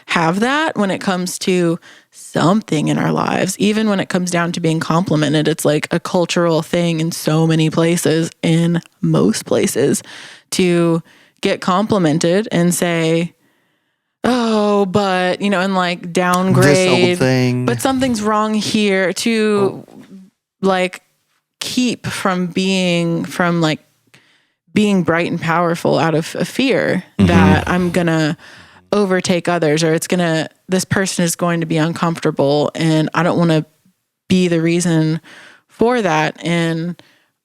have that when it comes to something in our lives. Even when it comes down to being complimented, it's like a cultural thing in so many places, in most places, to get complimented and say, oh, but, and, like, downgrade, this old thing. But something's wrong here, to like keep from being bright and powerful out of a fear that I'm gonna overtake others, or this person is going to be uncomfortable, and I don't want to be the reason for that. And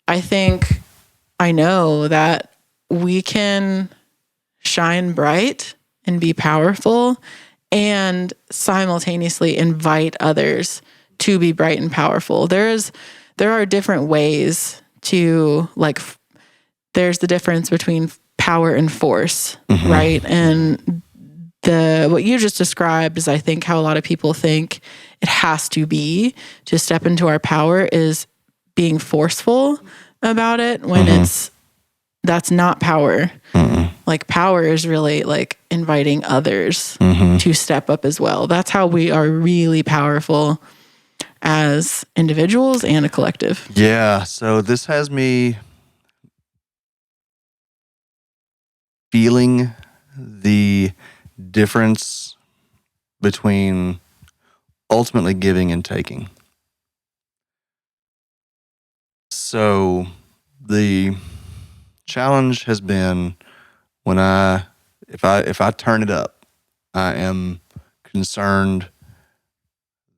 I know that we can shine bright and be powerful and simultaneously invite others to be bright and powerful. There are different ways to, like, there's the difference between power and force, right? And what you just described is, I think, how a lot of people think it has to be to step into our power, is being forceful about it, when that's not power. Like, power is really, like, inviting others to step up as well. That's how we are really powerful as individuals and a collective. Yeah. So this has me feeling the difference between ultimately giving and taking. So the challenge has been, if I turn it up, I am concerned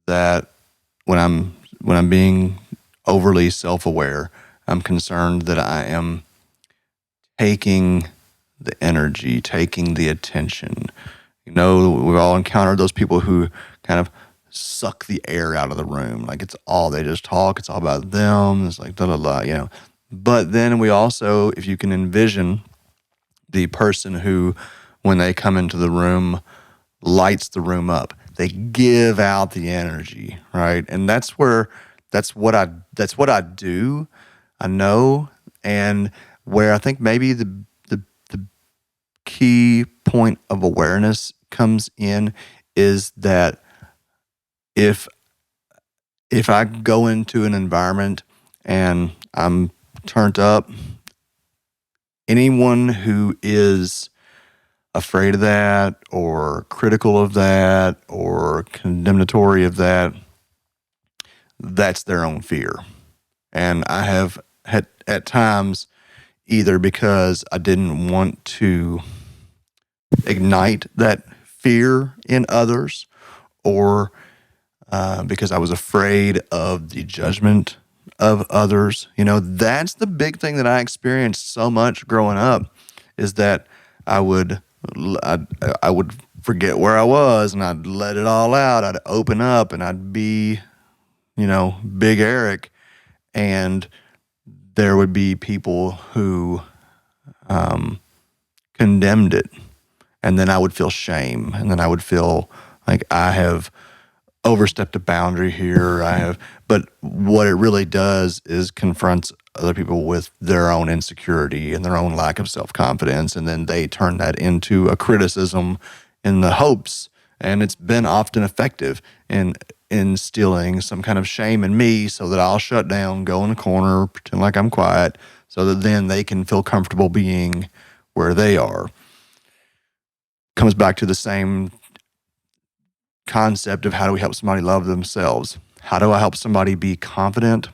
that when I'm being overly self-aware, I'm concerned that I am taking the energy, taking the attention. We've all encountered those people who kind of suck the air out of the room. Like, they just talk. It's all about them. It's like, But then we also, if you can envision the person who when they come into the room lights the room up. They give out the energy, right? And that's what I do. I know, and where I think maybe the key point of awareness comes in is that if I go into an environment and I'm turned up, anyone who is afraid of that or critical of that or condemnatory of that, that's their own fear. And I have had at times, either because I didn't want to ignite that fear in others, or because I was afraid of the judgment of others. That's the big thing that I experienced so much growing up, is that I would forget where I was and I'd let it all out. I'd open up and I'd be, Big Eric, and there would be people who condemned it, and then I would feel shame, and then I would feel like I have overstepped a boundary here. But what it really does is confronts other people with their own insecurity and their own lack of self-confidence, and then they turn that into a criticism in the hopes, and it's been often effective in instilling some kind of shame in me, so that I'll shut down, go in a corner, pretend like I'm quiet, so that then they can feel comfortable being where they are. Comes back to the same concept of how do we help somebody love themselves? How do I help somebody be confident?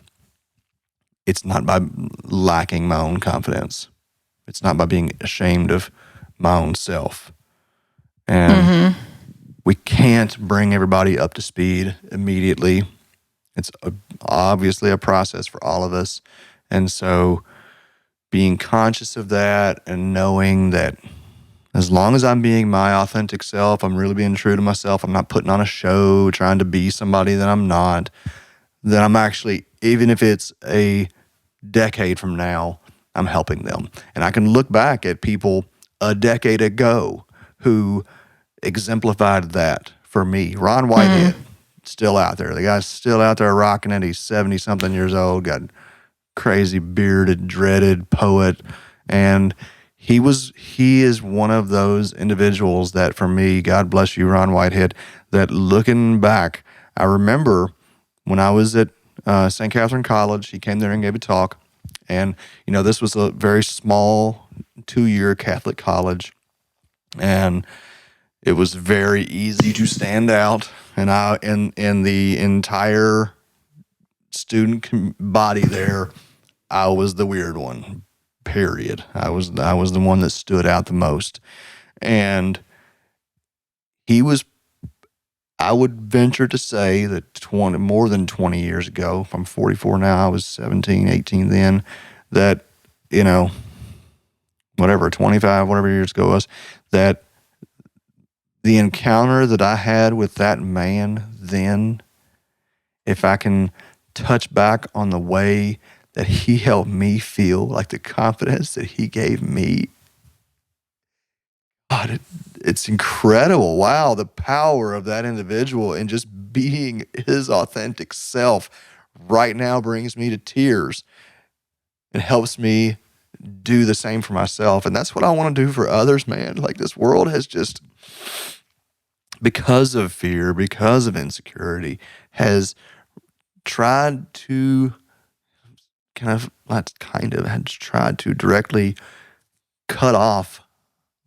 It's not by lacking my own confidence. It's not by being ashamed of my own self. And we can't bring everybody up to speed immediately. It's obviously a process for all of us. And so being conscious of that and knowing that as long as I'm being my authentic self, I'm really being true to myself, I'm not putting on a show, trying to be somebody that I'm not, then I'm actually, even if it's a decade from now, I'm helping them. And I can look back at people a decade ago who exemplified that for me. Ron Whitehead, still out there. The guy's still out there rocking it. He's 70-something years old, got crazy bearded, dreaded poet. And he is one of those individuals that, for me, God bless you, Ron Whitehead, that looking back, I remember when I was at St. Catherine College, he came there and gave a talk. And, this was a very small 2-year Catholic college. And it was very easy to stand out. And in the entire student body there, I was the weird one. Period. I was the one that stood out the most. And I would venture to say that more than 20 years ago, if I'm 44 now, I was 17, 18 then, that, 25, whatever years ago it was, that the encounter that I had with that man then, if I can touch back on the way that he helped me feel, like the confidence that he gave me, God, it's incredible. Wow, the power of that individual and just being his authentic self right now brings me to tears. It helps me do the same for myself. And that's what I want to do for others, man. Like, this world has just, because of fear, because of insecurity, has tried to has tried to directly cut off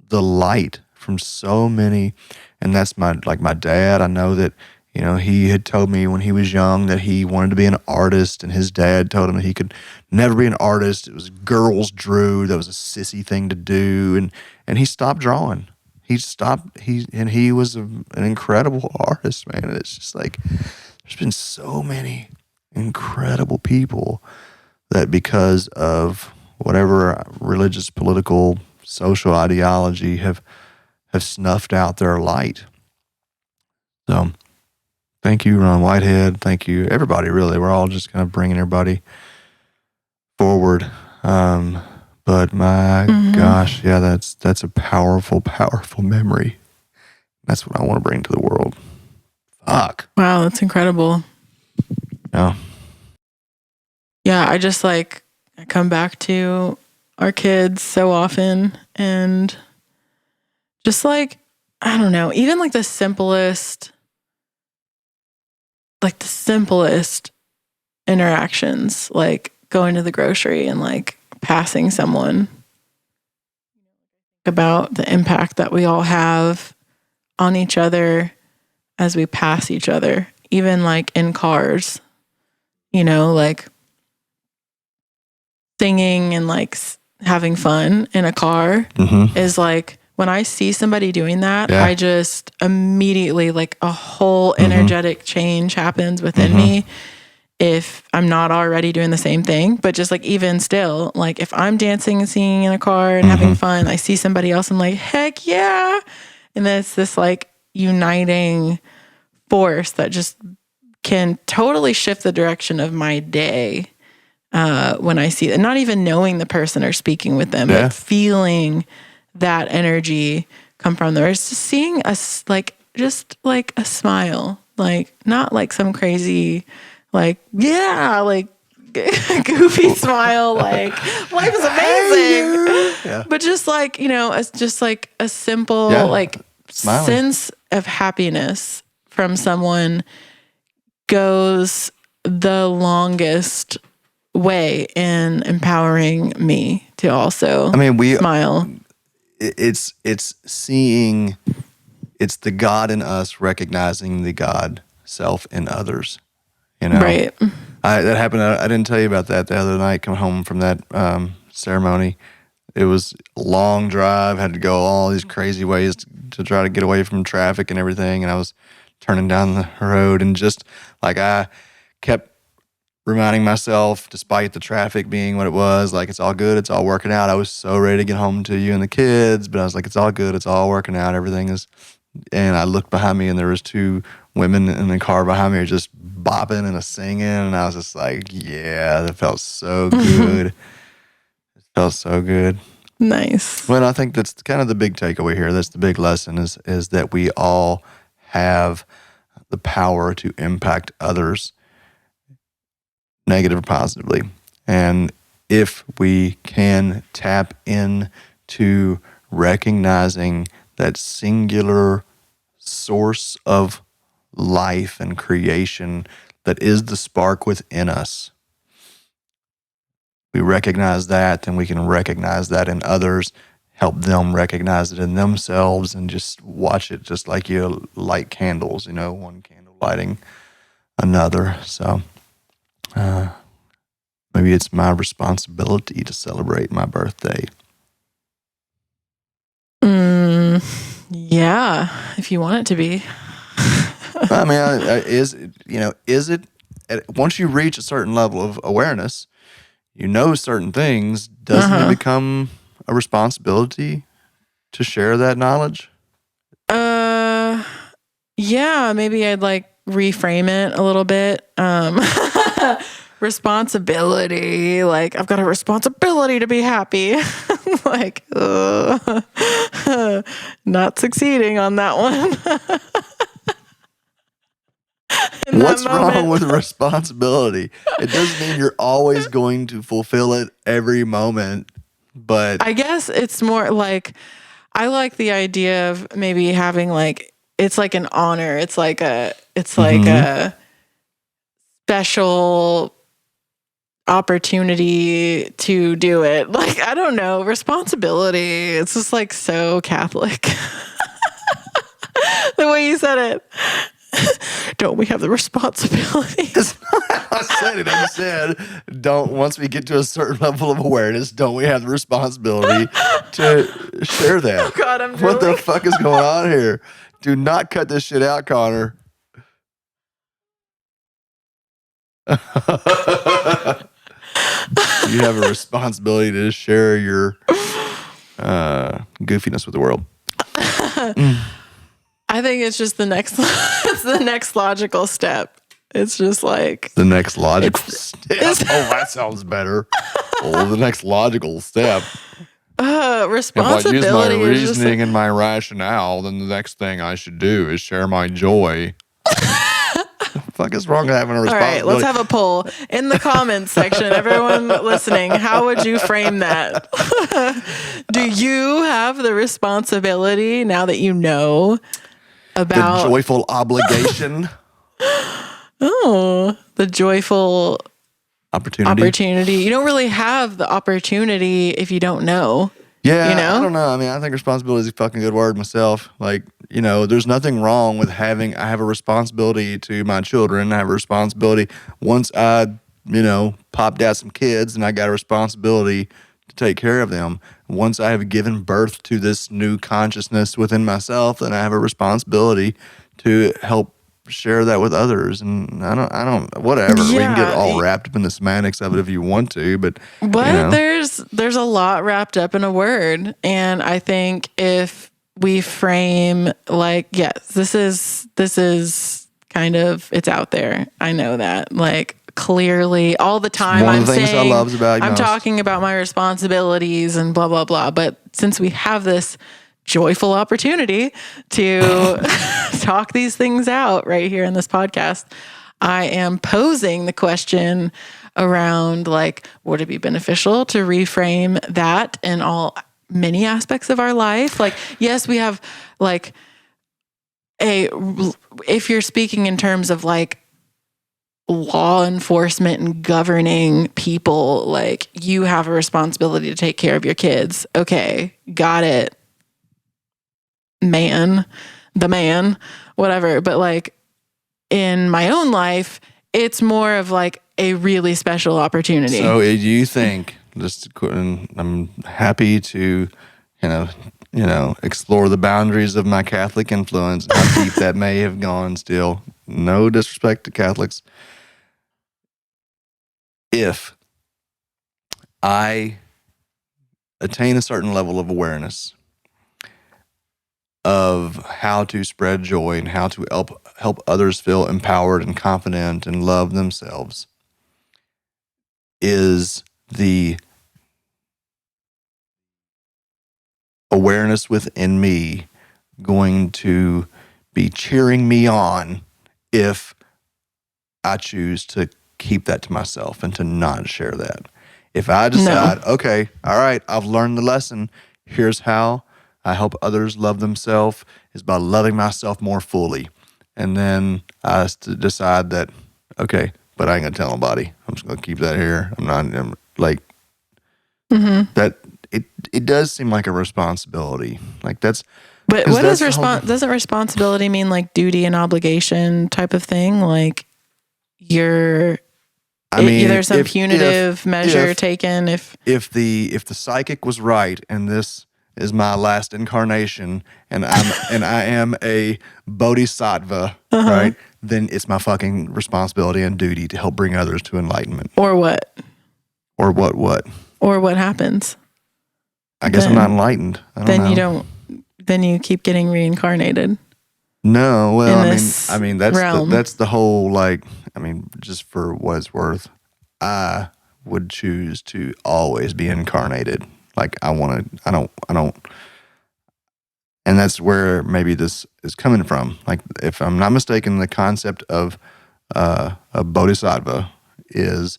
the light from so many. And that's my dad. I know that, he had told me when he was young that he wanted to be an artist, and his dad told him that he could never be an artist. It was girls drew. That was a sissy thing to do. And he stopped drawing. He was an incredible artist, man. And it's just like, there's been so many incredible people that, because of whatever religious, political, social ideology, have snuffed out their light. So thank you, Ron Whitehead. Thank you, everybody, really. We're all just kind of bringing everybody forward. But my gosh, yeah, that's a powerful, powerful memory. That's what I want to bring to the world. Fuck. Wow, that's incredible. Yeah. Yeah, I just I come back to our kids so often, and just I don't know, even the simplest interactions, like going to the grocery and passing someone, about the impact that we all have on each other as we pass each other, even in cars, singing and having fun in a car is when I see somebody doing that, I just immediately a whole energetic change happens within me. If I'm not already doing the same thing, but just even still, if I'm dancing and singing in a car and having fun, I see somebody else, I'm like, heck yeah. And then it's this uniting force that just can totally shift the direction of my day. When I see it, not even knowing the person or speaking with them, but feeling that energy come from there. It's just seeing us just a smile, not some crazy, goofy smile, life is amazing. But just it's just a simple sense of happiness from someone goes the longest way in empowering me to also smile. It's seeing, it's the God in us recognizing the God self in others. Right. That happened. I didn't tell you about that the other night. Coming home from that ceremony, it was a long drive. Had to go all these crazy ways to try to get away from traffic and everything. And I was turning down the road, and just I kept reminding myself, despite the traffic being what it was, it's all good, it's all working out. I was so ready to get home to you and the kids, but I was like, it's all good, it's all working out, everything is. And I looked behind me, and there was two women in the car behind me just bopping and singing, and I was just like, yeah, that felt so good. It felt so good. Nice. Well, I think that's kind of the big takeaway here. That's the big lesson is that we all have the power to impact others, negative or positively. And if we can tap into recognizing that singular source of life and creation that is the spark within us, we recognize that, then we can recognize that in others, help them recognize it in themselves, and just watch it, just like you light candles, one candle lighting another. So maybe it's my responsibility to celebrate my birthday. Yeah, if you want it to be. I mean, is it, once you reach a certain level of awareness, certain things, doesn't it become a responsibility to share that knowledge? Yeah, maybe I'd reframe it a little bit. Responsibility, I've got a responsibility to be happy. Not succeeding on that one. What's wrong with responsibility? It doesn't mean you're always going to fulfill it every moment, but I guess it's more I like the idea of maybe having it's an honor. It's a special opportunity to do it. I don't know, responsibility. It's just so Catholic. The way you said it. Don't we have the responsibility? That's not how I said it. I said, once we get to a certain level of awareness, don't we have the responsibility to share that? Oh God, I'm What the fuck is going on here? Do not cut this shit out, Connor. You have a responsibility to share your goofiness with the world. I think it's just the next logical step It's just like the next logical step. Oh, that sounds better. Well, the next logical step. Responsibility. If I use my is just reasoning and my rationale, then the next thing I should do is share my joy. The fuck is wrong with having a all responsibility? right, let's have a poll in the comments section. Everyone listening, how would you frame that? Do you have the responsibility now that you know about the joyful obligation? Oh, the joyful opportunity. You don't really have the opportunity if you don't know. Yeah, you know? I don't know. I mean, I think responsibility is a fucking good word myself. Like, there's nothing wrong with I have a responsibility to my children. I have a responsibility. Once I, popped out some kids, and I got a responsibility to take care of them. Once I have given birth to this new consciousness within myself, then I have a responsibility to help share that with others. And I don't whatever. We can get all wrapped up in the semantics of it if you want to, but there's a lot wrapped up in a word. And I think if we frame like, yes, this is kind of, it's out there. I know that. Like, clearly all the time one of the things I love about you I'm most. talking about my responsibilities and blah, blah, blah. But since we have this joyful opportunity to talk these things out right here in this podcast, I am posing the question around like, would it be beneficial to reframe that in all many aspects of our life? Like, yes, we have like if you're speaking in terms of like law enforcement and governing people, like you have a responsibility to take care of your kids. Okay, got it. The man, whatever. But like in my own life, it's more of like a really special opportunity. So do you think, I'm happy to, explore the boundaries of my Catholic influence, how deep that may have gone still. No disrespect to Catholics. If I attain a certain level of awareness of how to spread joy and how to help others feel empowered and confident and love themselves, is the awareness within me going to be cheering me on if I choose to keep that to myself and to not share that? If I decide, okay, all right, I've learned the lesson, here's how I help others love themselves is by loving myself more fully. And then I decide that, okay, but I ain't gonna tell nobody. I'm just gonna keep that here. I'm like, that it does seem like a responsibility. Like that's, but what is doesn't responsibility mean like duty and obligation type of thing? Like there's some punitive measure taken if the psychic was right and this is my last incarnation and I am a bodhisattva, right? Then it's my fucking responsibility and duty to help bring others to enlightenment. Or what? Or what? Or what happens? I guess I'm not enlightened. I don't know. Then you keep getting reincarnated. No, well, I mean realm. that's the whole, like, I mean, just for what it's worth, I would choose to always be incarnated. Like I don't, and that's where maybe this is coming from. Like, if I'm not mistaken, the concept of a bodhisattva is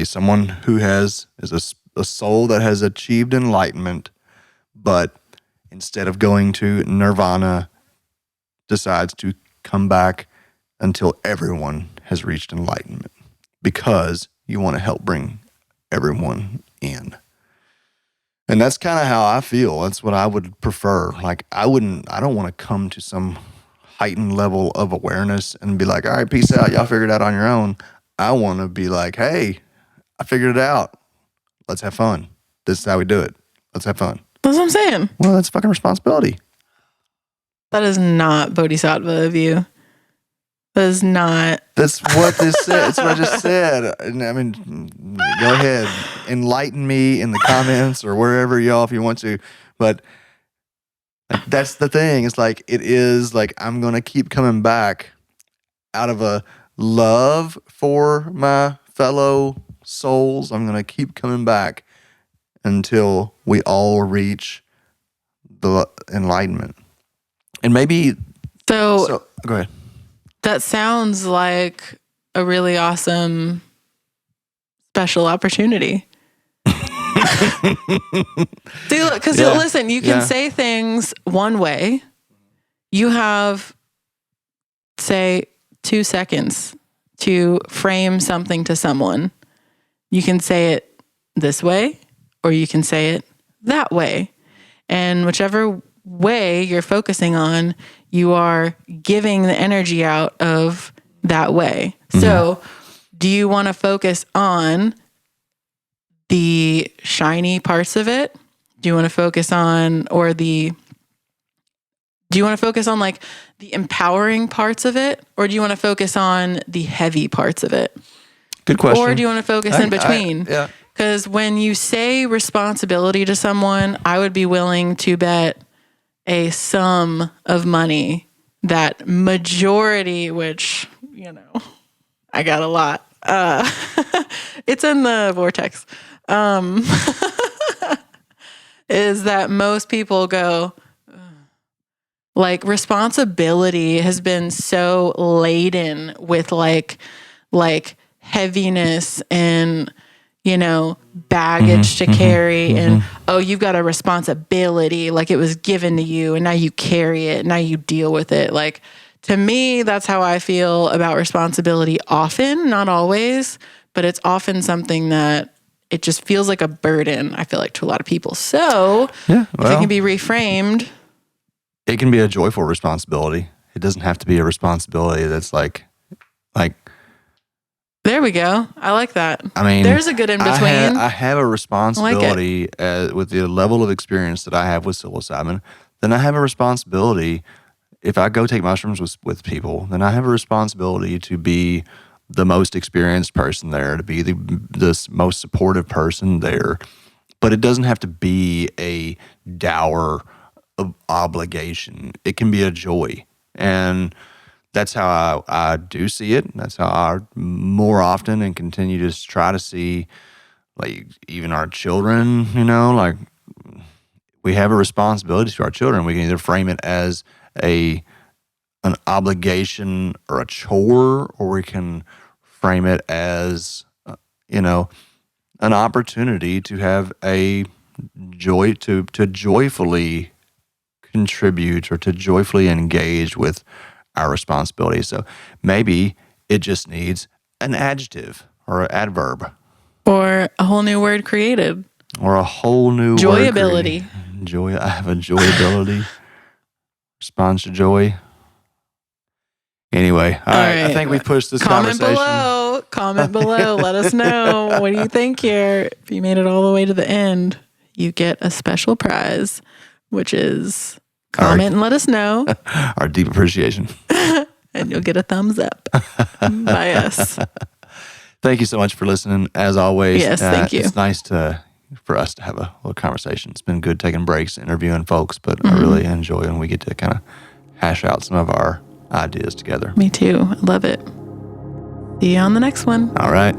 someone who is a soul that has achieved enlightenment, but instead of going to nirvana, decides to come back until everyone has reached enlightenment, because you want to help bring everyone in. And that's kind of how I feel. That's what I would prefer. Like, I don't want to come to some heightened level of awareness and be like, all right, peace out. Y'all figure it out on your own. I want to be like, hey, I figured it out. Let's have fun. This is how we do it. Let's have fun. That's what I'm saying. Well, that's fucking responsibility. That is not bodhisattva of you. That is not. That's what this said. That's what I just said. And I mean, go ahead. Enlighten me in the comments or wherever, y'all, if you want to. But like, that's the thing. It's like, it is like, I'm going to keep coming back out of a love for my fellow souls, I'm going to keep coming back until we all reach the enlightenment. And maybe... So go ahead. That sounds like a really awesome special opportunity. See, look, because listen, you can say things one way. You have, say, 2 seconds to frame something to someone. You can say it this way, or you can say it that way. And whichever way you're focusing on, you are giving the energy out of that way. Mm-hmm. So do you want to focus on the shiny parts of it? Do you want to focus on, do you want to focus on like the empowering parts of it? Or do you want to focus on the heavy parts of it? Good question. Or do you want to focus in between? Because when you say responsibility to someone, I would be willing to bet a sum of money that majority, which, I got a lot. It's in the vortex. Is that most people go, like, responsibility has been so laden with like heaviness and, baggage to carry. And, you've got a responsibility, like it was given to you and now you carry it. Now you deal with it. Like, to me, that's how I feel about responsibility often, not always, but it's often something that it just feels like a burden, I feel like, to a lot of people. So if it can be reframed. It can be a joyful responsibility. It doesn't have to be a responsibility that's like. There we go. I like that. I mean, there's a good in between. I have a responsibility with the level of experience that I have with psilocybin. Then I have a responsibility. If I go take mushrooms with people, then I have a responsibility to be the most experienced person there, to be the most supportive person there. But it doesn't have to be a dour obligation. It can be a joy. And that's how I do see it. That's how I more often and continue to try to see, like, even our children, like, we have a responsibility to our children. We can either frame it as an obligation or a chore, or we can frame it as, an opportunity to have a joy, to joyfully contribute or to joyfully engage with our responsibility. So maybe it just needs an adjective or an adverb. Or a whole new word created. Or a whole new joyability. Joy. I have a joyability. Response to joy. Anyway, all right. I think we pushed this conversation. Comment below. Let us know. What do you think here? If you made it all the way to the end, you get a special prize, which is comment and let us know. Our deep appreciation. And you'll get a thumbs up by us. Thank you so much for listening. As always, yes, thank you. It's nice for us to have a little conversation. It's been good taking breaks, interviewing folks, but I really enjoy when we get to kind of hash out some of our ideas together. Me too. I love it. See you on the next one. All right.